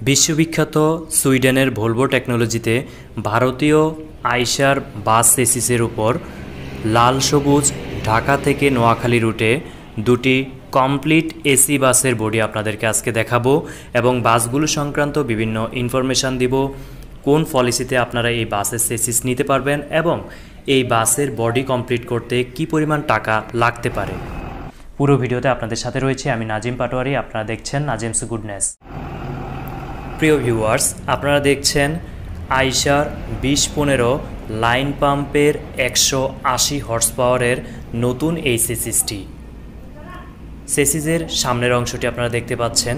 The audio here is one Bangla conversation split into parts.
বিশ্ববিখ্যাত সুইডেনের ভলভো টেকনোলজিতে ভারতীয় আইশার বাস চেসিসের উপর লাল সবুজ ঢাকা থেকে নোয়াখালী রুটে দুটি কমপ্লিট এসি বাসের বডি আপনাদেরকে আজকে দেখাবো এবং বাসগুলো সংক্রান্ত বিভিন্ন ইনফরমেশান দিব, কোন পলিসিতে আপনারা এই বাসের চেসিস নিতে পারবেন এবং এই বাসের বডি কমপ্লিট করতে কি পরিমাণ টাকা লাগতে পারে। পুরো ভিডিওতে আপনাদের সাথে রয়েছে আমি নাজিম পাটওয়ারি, আপনারা দেখছেন নাজিমস গুডনেস। প্রিয় ভিউয়ার্স, আপনারা দেখছেন আইশার 2015 লাইন পাম্পের 180 হর্স পাওয়ারের নতুন এই চেসিসটি। চেসিসের সামনের অংশটি আপনারা দেখতে পাচ্ছেন।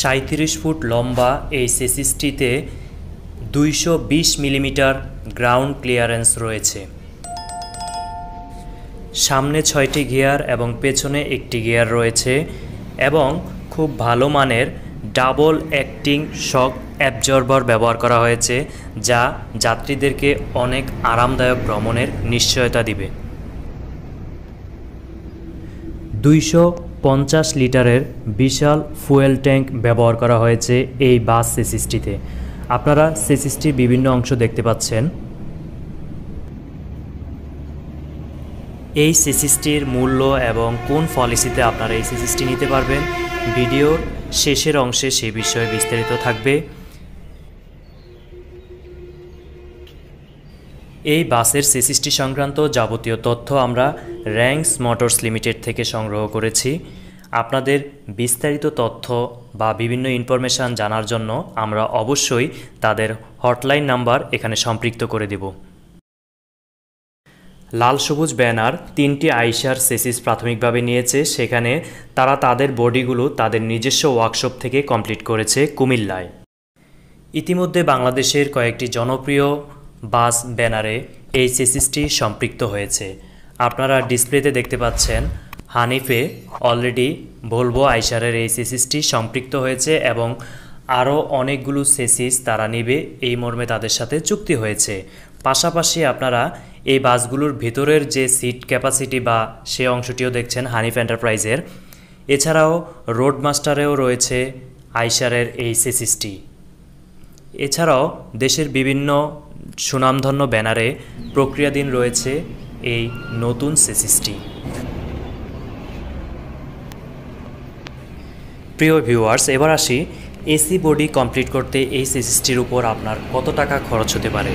37 ফুট লম্বা এই চেসিসটিতে 220 মিলিমিটার গ্রাউন্ড ক্লিয়ারেন্স রয়েছে। সামনে 6টি গিয়ার এবং পেছনে একটি গিয়ার রয়েছে এবং খুব ভালো মানের ডাবল অ্যাক্টিং শক অ্যাবজর্বার ব্যবহার করা হয়েছে, যা যাত্রীদেরকে অনেক আরামদায়ক ভ্রমণের নিশ্চয়তা দিবে। 250 লিটারের বিশাল ফুয়েল ট্যাঙ্ক ব্যবহার করা হয়েছে এই বাস চেসিসটিতে। আপনারা চেসিসটির বিভিন্ন অংশ দেখতে পাচ্ছেন। এই চেসিসটির মূল্য এবং কোন পলিসিতে আপনারা এই চেসিসটি নিতে পারবেন, ভিডিওর শেষের অংশে সে বিষয়ে বিস্তারিত থাকবে। এই বাসের চেসিসটি সংক্রান্ত যাবতীয় তথ্য আমরা র্যাংস মোটরস লিমিটেড থেকে সংগ্রহ করেছি। আপনাদের বিস্তারিত তথ্য বা বিভিন্ন ইনফরমেশান জানার জন্য আমরা অবশ্যই তাদের হটলাইন নাম্বার এখানে সম্পৃক্ত করে দেব। লাল সবুজ ব্যানার 3টি আইশার চেসিস প্রাথমিকভাবে নিয়েছে, সেখানে তারা তাদের বডিগুলো তাদের নিজস্ব ওয়ার্কশপ থেকে কমপ্লিট করেছে কুমিল্লায়। ইতিমধ্যে বাংলাদেশের কয়েকটি জনপ্রিয় বাস ব্যানারে এই চেসিসটি সম্পৃক্ত হয়েছে। আপনারা ডিসপ্লেতে দেখতে পাচ্ছেন হানিফে অলরেডি ভলভো আইশারের এই চেসিসটি সম্পৃক্ত হয়েছে এবং আরও অনেকগুলো চেসিস তারা নেবে এই মর্মে তাদের সাথে চুক্তি হয়েছে। পাশাপাশি আপনারা এই বাসগুলোর ভিতরের যে সিট ক্যাপাসিটি বা সে অংশটিও দেখছেন হানিফ এন্টারপ্রাইজের। এছাড়াও রোডমাস্টারেও রয়েছে আইশারের এই চেসিসটি। এছাড়াও দেশের বিভিন্ন সুনামধন্য ব্যানারে প্রক্রিয়াধীন রয়েছে এই নতুন চেসিসটি। প্রিয় ভিউয়ার্স, এবার আসি এসি বডি কমপ্লিট করতে এই চেসিসটির উপর আপনার কত টাকা খরচ হতে পারে।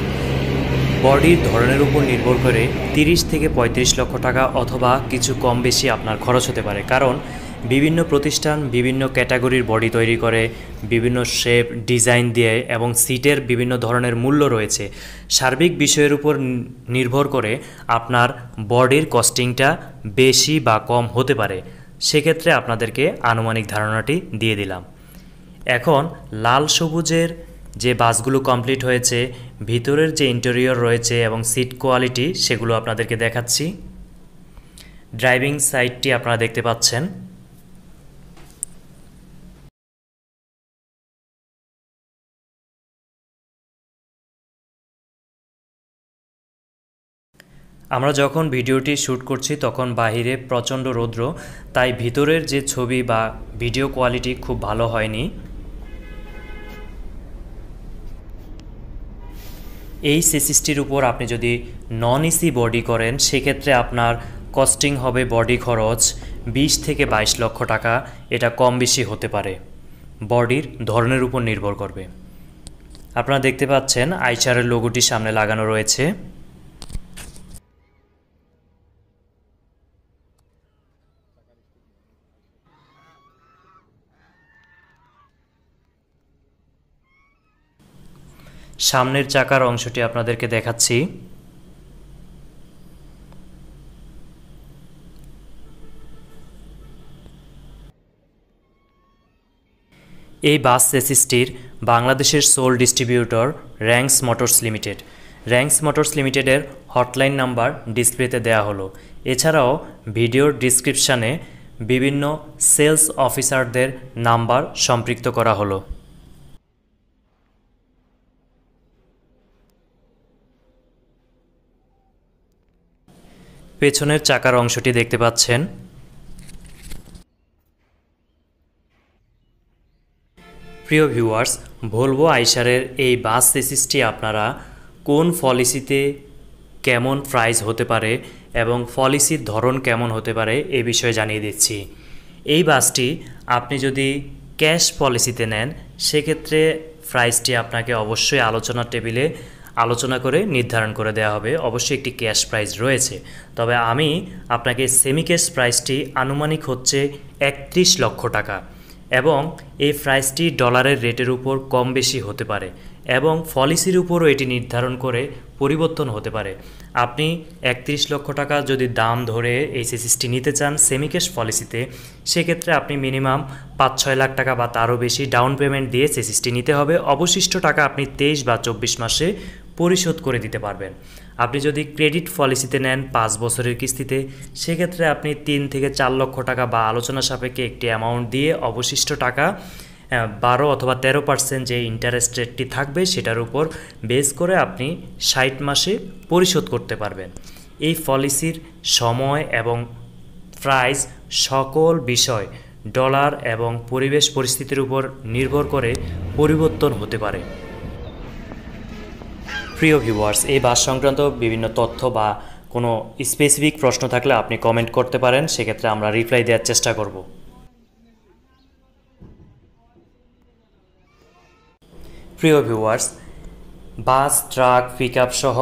বডির ধরনের উপর নির্ভর করে 30 থেকে 35 লক্ষ টাকা অথবা কিছু কম বেশি আপনার খরচ হতে পারে, কারণ বিভিন্ন প্রতিষ্ঠান বিভিন্ন ক্যাটাগরির বডি তৈরি করে, বিভিন্ন শেপ ডিজাইন দিয়ে এবং সিটের বিভিন্ন ধরনের মূল্য রয়েছে। সার্বিক বিষয়ের উপর নির্ভর করে আপনার বডির কস্টিংটা বেশি বা কম হতে পারে। সেক্ষেত্রে আপনাদেরকে আনুমানিক ধারণাটি দিয়ে দিলাম। এখন লাল সবুজের যে বাসগুলো কমপ্লিট হয়েছে, ভিতরের যে ইন্টেরিয়র রয়েছে এবং সিট কোয়ালিটি সেগুলো আপনাদেরকে দেখাচ্ছি। ড্রাইভিং সাইডটি আপনারা দেখতে পাচ্ছেন। আমরা যখন ভিডিওটি শ্যুট করছি তখন বাহিরে প্রচণ্ড রৌদ্র, তাই ভিতরের যে ছবি বা ভিডিও কোয়ালিটি খুব ভালো হয়নি। এই চেসিসটির উপর আপনি যদি নন এসি বডি করেন সেক্ষেত্রে আপনার কস্টিং হবে বডি খরচ 20 থেকে 22 লক্ষ টাকা। এটা কম বেশি হতে পারে, বডির ধরনের উপর নির্ভর করবে। আপনারা দেখতে পাচ্ছেন আইশারের লোগোটি সামনে লাগানো রয়েছে। সামনের চাকার অংশটি আপনাদেরকে দেখাচ্ছি। এই বাস চেসিসটির বাংলাদেশের soul distributor Rangs motors limited. Rangs motors লিমিটেডের হটলাইন নাম্বার ডিসপ্লেতে দেয়া হলো। এছাড়াও ভিডিওর ডিসক্রিপশানে বিভিন্ন সেলস অফিসারদের নাম্বার সম্পৃক্ত করা হলো। পেছনের চাকার অংশটি দেখতে পাচ্ছেন। প্রিয় ভিউয়ার্স, ভলভো আইশারের এই বাস চেসিসটি আপনারা কোন পলিসিতে কেমন প্রাইস হতে পারে এবং পলিসির ধরন কেমন হতে পারে এই বিষয়ে জানিয়ে দিচ্ছি। এই বাসটি আপনি যদি ক্যাশ পলিসিতে নেন সেক্ষেত্রে প্রাইসটি আপনাকে অবশ্যই আলোচনার টেবিলে আলোচনা করে নির্ধারণ করে দেওয়া হবে। অবশ্যই একটি ক্যাশ প্রাইস রয়েছে, তবে আমি আপনাকে সেমি ক্যাশ প্রাইসটি আনুমানিক হচ্ছে 31 লক্ষ টাকা এবং এই প্রাইসটি ডলারের রেটের উপর কম বেশি হতে পারে এবং পলিসির উপরও এটি নির্ধারণ করে পরিবর্তন হতে পারে। আপনি 31 লক্ষ টাকা যদি দাম ধরে এই চেসিসটি নিতে চান সেমি ক্যাশ পলিসিতে, সেক্ষেত্রে আপনি মিনিমাম 5-6 লাখ টাকা বা তারও বেশি ডাউন পেমেন্ট দিয়ে চেসিসটি নিতে হবে। অবশিষ্ট টাকা আপনি 23 বা 24 মাসে পরিশোধ করে দিতে পারবেন। আপনি যদি ক্রেডিট পলিসিতে নেন 5 বছরের কিস্তিতে, সেক্ষেত্রে আপনি 3 থেকে 4 লক্ষ টাকা বা আলোচনা সাপেক্ষে একটি অ্যামাউন্ট দিয়ে অবশিষ্ট টাকা 12 অথবা 13% যে ইন্টারেস্ট রেটটি থাকবে সেটার উপর বেস করে আপনি 60 মাসে পরিশোধ করতে পারবেন। এই পলিসির সময় এবং প্রাইস সকল বিষয় ডলার এবং পরিবেশ পরিস্থিতির উপর নির্ভর করে পরিবর্তন হতে পারে। প্রিয় ভিউয়ার্স, এই বাস সংক্রান্ত বিভিন্ন তথ্য বা কোনো স্পেসিফিক প্রশ্ন থাকলে আপনি কমেন্ট করতে পারেন, সেক্ষেত্রে আমরা রিপ্লাই দেওয়ার চেষ্টা করব। প্রিয় ভিউয়ার্স, বাস, ট্রাক, পিকআপ সহ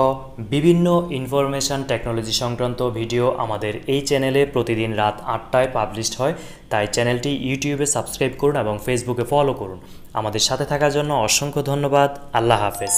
বিভিন্ন ইনফরমেশন টেকনোলজি সংক্রান্ত ভিডিও আমাদের এই চ্যানেলে প্রতিদিন রাত 8টায় পাবলিশড হয়, তাই চ্যানেলটি ইউটিউবে সাবস্ক্রাইব করুন এবং ফেসবুকে ফলো করুন। আমাদের সাথে থাকার জন্য অসংখ্য ধন্যবাদ। আল্লাহ হাফেজ।